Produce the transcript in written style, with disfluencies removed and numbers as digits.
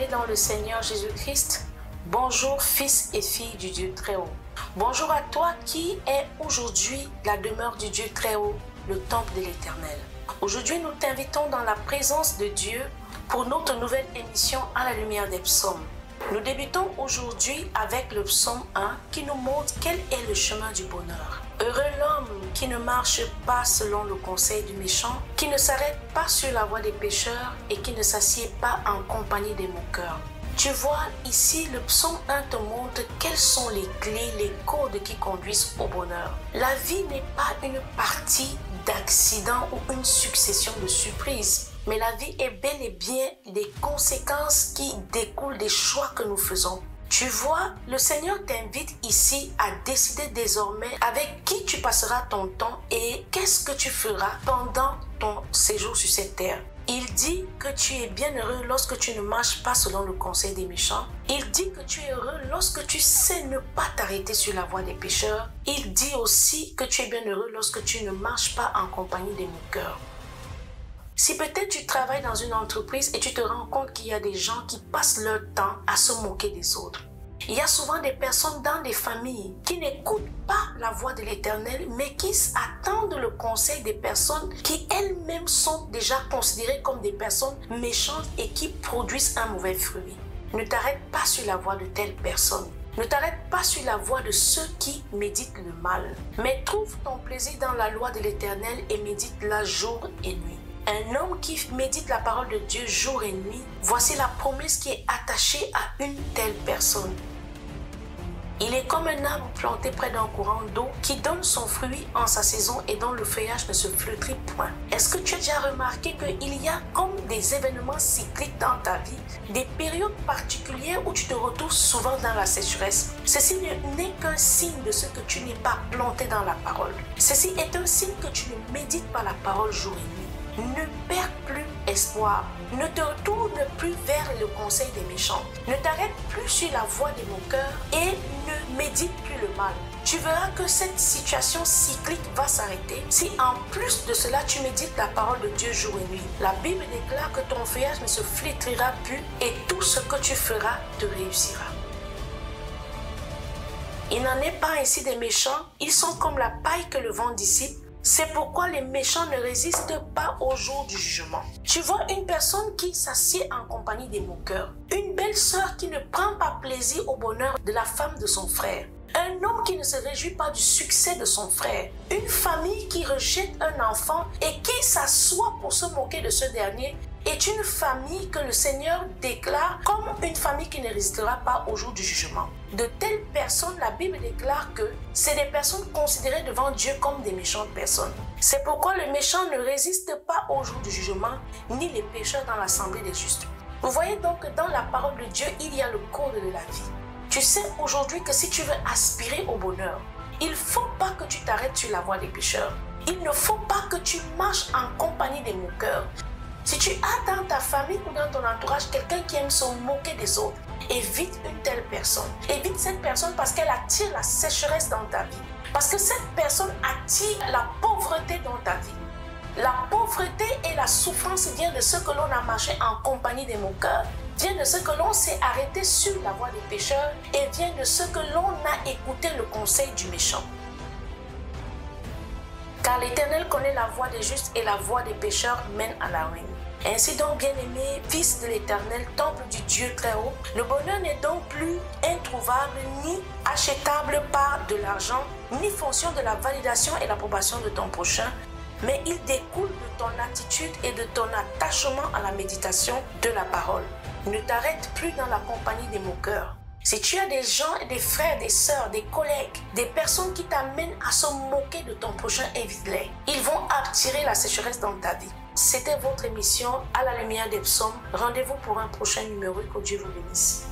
bien-aimés dans le Seigneur Jésus-Christ, bonjour fils et filles du Dieu très haut. Bonjour à toi qui est aujourd'hui la demeure du Dieu très haut, le temple de l'Éternel. Aujourd'hui, nous t'invitons dans la présence de Dieu pour notre nouvelle émission à la lumière des psaumes. Nous débutons aujourd'hui avec le psaume 1 qui nous montre quel est le chemin du bonheur. Heureux l'homme qui ne marche pas selon le conseil du méchant, qui ne s'arrête pas sur la voie des pécheurs et qui ne s'assied pas en compagnie des moqueurs. Tu vois, ici, le psaume 1 te montre quelles sont les clés, les codes qui conduisent au bonheur. La vie n'est pas une partie d'accidents ou une succession de surprises. Mais la vie est bel et bien des conséquences qui découlent des choix que nous faisons. Tu vois, le Seigneur t'invite ici à décider désormais avec qui tu passeras ton temps et qu'est-ce que tu feras pendant ton séjour sur cette terre. Il dit que tu es bien heureux lorsque tu ne marches pas selon le conseil des méchants. Il dit que tu es heureux lorsque tu sais ne pas t'arrêter sur la voie des pécheurs. Il dit aussi que tu es bien heureux lorsque tu ne marches pas en compagnie des moqueurs. Si peut-être tu travailles dans une entreprise et tu te rends compte qu'il y a des gens qui passent leur temps à se moquer des autres. Il y a souvent des personnes dans des familles qui n'écoutent pas la voix de l'Éternel, mais qui attendent le conseil des personnes qui elles-mêmes sont déjà considérées comme des personnes méchantes et qui produisent un mauvais fruit. Ne t'arrête pas sur la voie de telles personnes. Ne t'arrête pas sur la voie de ceux qui méditent le mal, mais trouve ton plaisir dans la loi de l'Éternel et médite-la jour et nuit. Un homme qui médite la parole de Dieu jour et nuit, voici la promesse qui est attachée à une telle personne. Il est comme un arbre planté près d'un courant d'eau qui donne son fruit en sa saison et dont le feuillage ne se flétrit point. Est-ce que tu as déjà remarqué qu'il y a comme des événements cycliques dans ta vie, des périodes particulières où tu te retrouves souvent dans la sécheresse? Ceci n'est qu'un signe de ce que tu n'es pas planté dans la parole. Ceci est un signe que tu ne médites pas la parole jour et nuit. Ne perds plus espoir. Ne te retourne plus vers le conseil des méchants. Ne t'arrête plus sur la voie des moqueurs et ne médite plus le mal. Tu verras que cette situation cyclique va s'arrêter si en plus de cela tu médites la parole de Dieu jour et nuit. La Bible déclare que ton feuillage ne se flétrira plus et tout ce que tu feras te réussira. Il n'en est pas ainsi des méchants. Ils sont comme la paille que le vent dissipe. C'est pourquoi les méchants ne résistent pas au jour du jugement. Tu vois une personne qui s'assied en compagnie des moqueurs. Une belle sœur qui ne prend pas plaisir au bonheur de la femme de son frère. Un homme qui ne se réjouit pas du succès de son frère. Une famille qui rejette un enfant et qui s'assoit pour se moquer de ce dernier est une famille que le Seigneur déclare comme une famille qui ne résistera pas au jour du jugement. De telles personnes, la Bible déclare que c'est des personnes considérées devant Dieu comme des méchantes personnes. C'est pourquoi le méchant ne résiste pas au jour du jugement, ni les pécheurs dans l'assemblée des justes. Vous voyez donc que dans la parole de Dieu, il y a le code de la vie. Tu sais aujourd'hui que si tu veux aspirer au bonheur, il ne faut pas que tu t'arrêtes sur la voie des pécheurs. Il ne faut pas que tu marches en compagnie des moqueurs. Si tu as dans ta famille ou dans ton entourage quelqu'un qui aime se moquer des autres, évite une telle personne. Évite cette personne parce qu'elle attire la sécheresse dans ta vie. Parce que cette personne attire la pauvreté dans ta vie. La pauvreté et la souffrance viennent de ce que l'on a marché en compagnie des moqueurs, vient de ce que l'on s'est arrêté sur la voie des pécheurs et vient de ce que l'on a écouté le conseil du méchant. Car l'Éternel connaît la voie des justes et la voie des pécheurs mène à la ruine. Ainsi donc, bien-aimés, fils de l'Éternel, temple du Dieu très haut, le bonheur n'est donc plus introuvable ni achetable par de l'argent, ni fonction de la validation et l'approbation de ton prochain, mais il découle de ton attitude et de ton attachement à la méditation de la parole. Ne t'arrête plus dans la compagnie des moqueurs. Si tu as des gens, des frères, des sœurs, des collègues, des personnes qui t'amènent à se moquer de ton prochain, évite-les. Ils vont attirer la sécheresse dans ta vie. C'était votre émission à la lumière des psaumes. Rendez-vous pour un prochain numéro. Que Dieu vous bénisse.